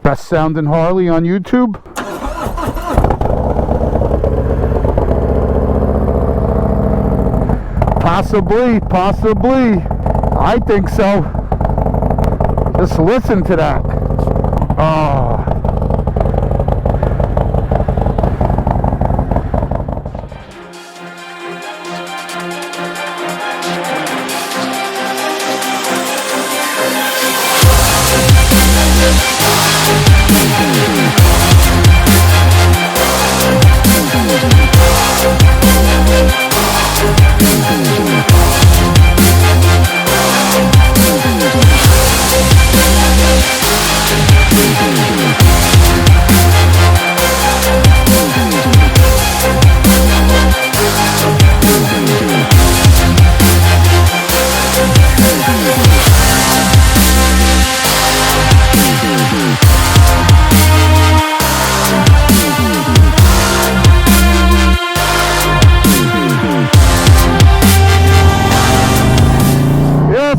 Best sounding Harley on YouTube? Possibly. I think so. Just listen to that. Oh.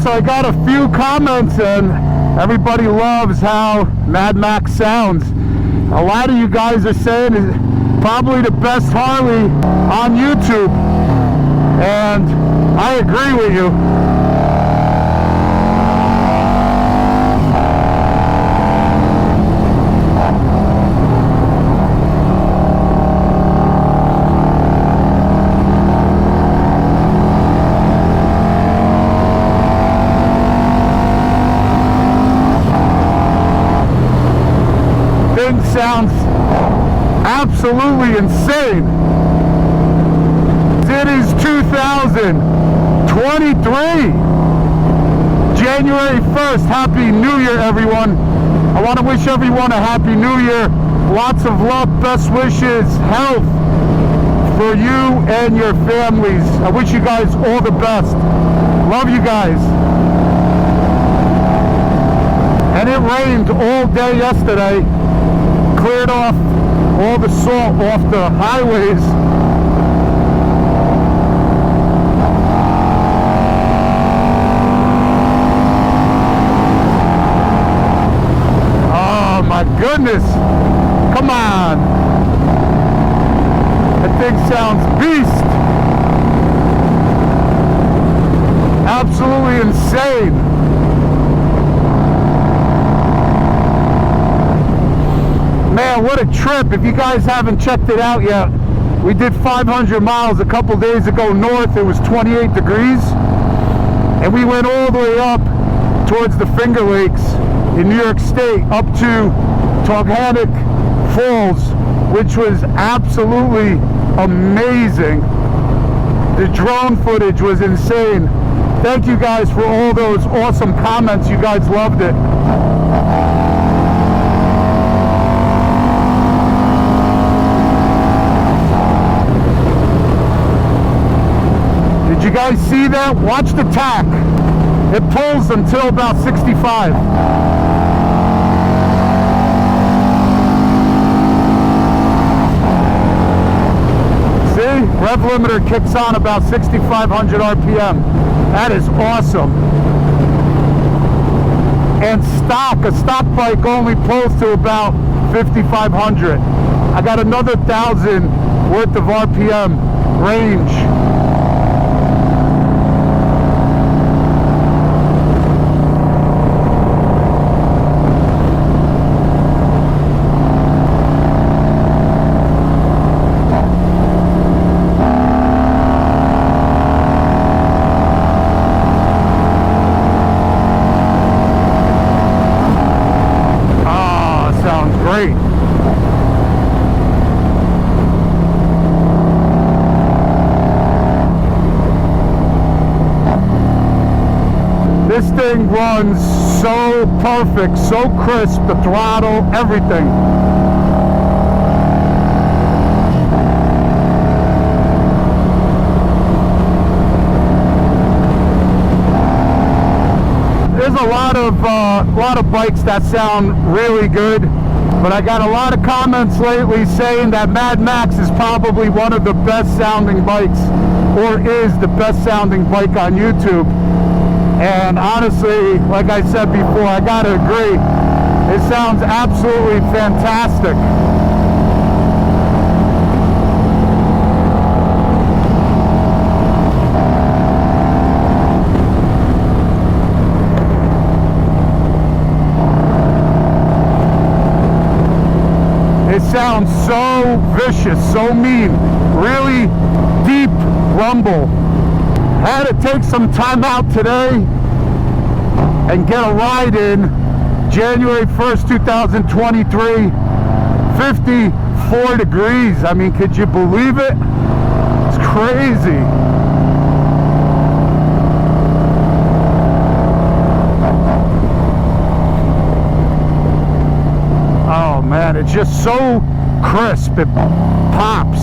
So I got a few comments and everybody loves how Mad Max sounds. A lot of you guys are saying it's probably the best Harley on YouTube, and I agree with you. Sounds absolutely insane. It is 2023, January 1st. Happy New Year, everyone. I want to wish everyone a Happy New Year. Lots of love, best wishes, health for you and your families. I wish you guys all the best. Love you guys. And it rained all day yesterday. Cleared off all the salt off the highways. Oh my goodness. Come on. That thing sounds beast. Absolutely insane. Man, what a trip. If you guys haven't checked it out yet, we did 500 miles a couple days ago north. It was 28 degrees. And we went all the way up towards the Finger Lakes in New York State, up to Toghannock Falls, which was absolutely amazing. The drone footage was insane. Thank you guys for all those awesome comments. You guys loved it. Did you guys see that? Watch the tack. It pulls until about 65. See? Rev limiter kicks on about 6,500 RPM. That is awesome. And a stock bike only pulls to about 5,500. I got another 1,000 worth of RPM range. Great. This thing runs so perfect, so crisp, the throttle, everything. There's a lot of bikes that sound really good. But I got a lot of comments lately saying that Mad Max is probably one of the best sounding bikes, or is the best sounding bike on YouTube. And honestly, like I said before, I gotta agree. It sounds absolutely fantastic. It sounds so vicious, so mean, really deep rumble. Had to take some time out today and get a ride in. January 1st, 2023, 54 degrees. I mean, could you believe it? It's crazy. Oh man, it's just so crisp, it pops.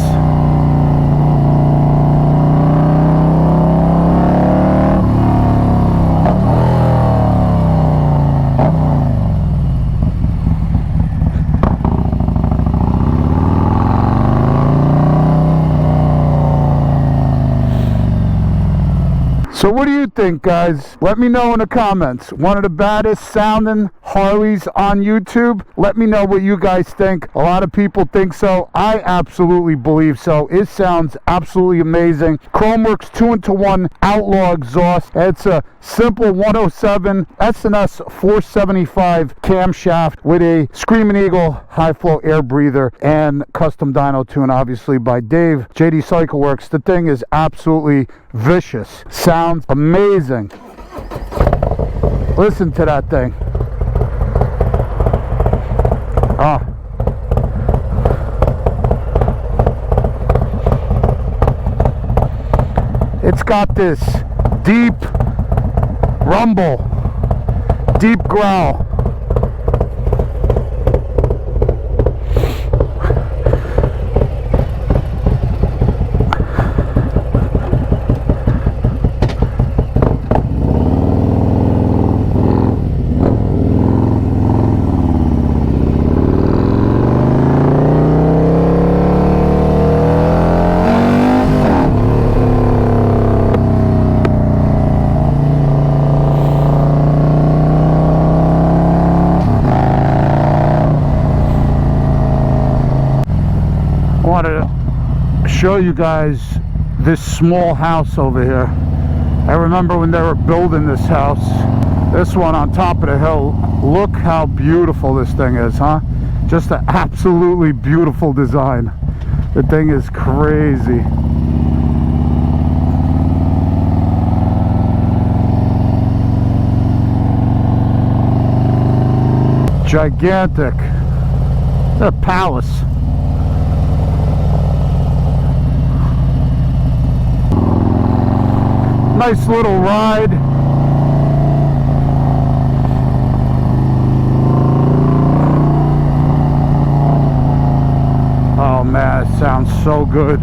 So what do you think, guys? Let me know in the comments. One of the baddest sounding Harleys on YouTube. Let me know what you guys think. A lot of people think so. I absolutely believe so. It sounds absolutely amazing. Khrome Werks 2-into-1 Outlaw exhaust. It's a simple 107 S&S 475 camshaft with a Screaming Eagle high flow air breather and custom dyno tune, obviously by Dave, JD Cycle Works. The thing is absolutely vicious. Sounds amazing. Listen to that thing. It's got this deep rumble, deep growl. I wanted to show you guys this small house over here. I remember when they were building this house, this one on top of the hill. Look how beautiful this thing is, huh? Just an absolutely beautiful design. The thing is crazy. Gigantic. A palace. Nice little ride. Oh man, it sounds so good.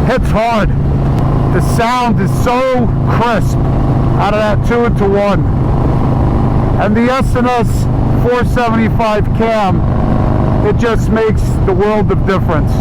Hits hard. The sound is so crisp out of that 2-into-1. And the S&S 475 cam, it just makes the world of difference.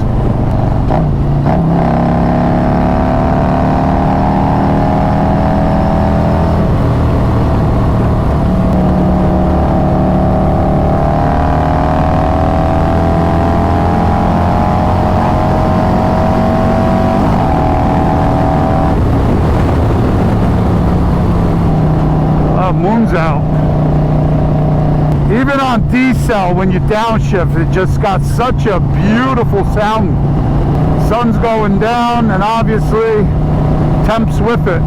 Moon's out. Even on D-cell, when you downshift, it just got such a beautiful sound. Sun's going down, and obviously temps with it.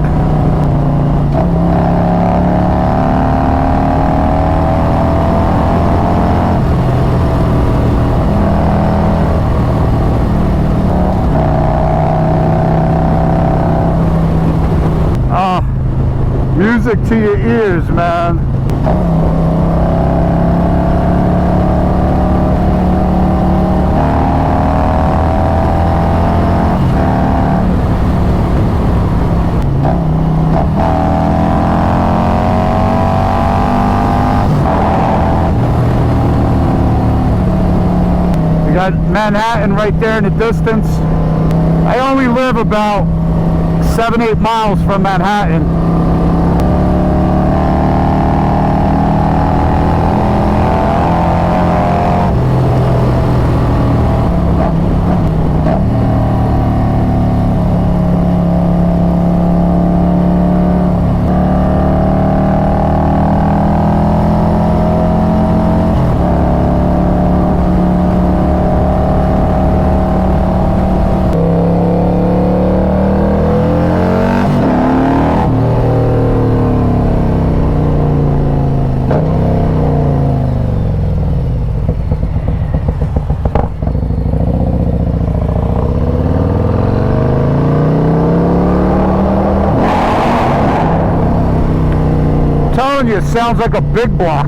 Music to your ears, man. Got Manhattan right there in the distance. I only live about 7-8 miles from Manhattan. Telling you, it sounds like a big block.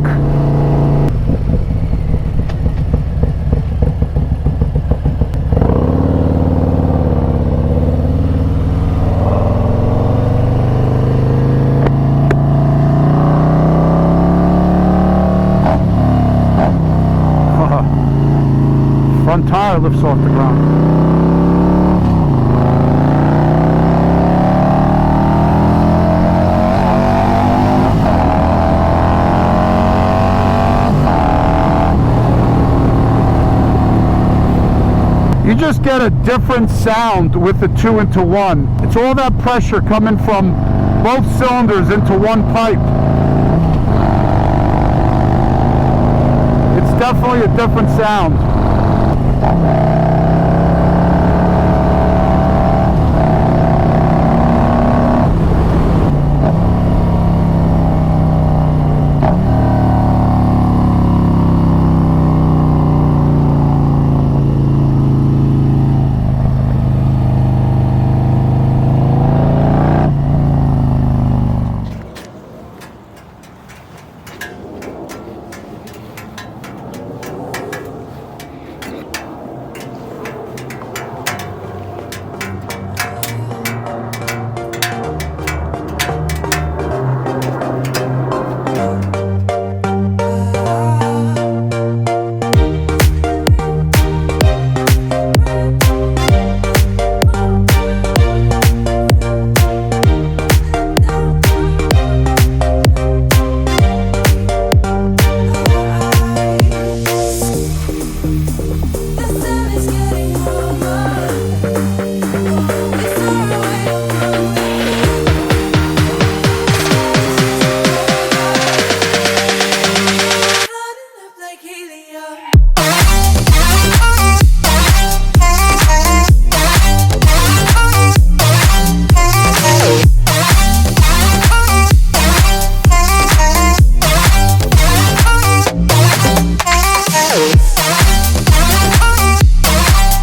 Front tire lifts off the ground. You just get a different sound with the 2-into-1. It's all that pressure coming from both cylinders into one pipe. It's definitely a different sound.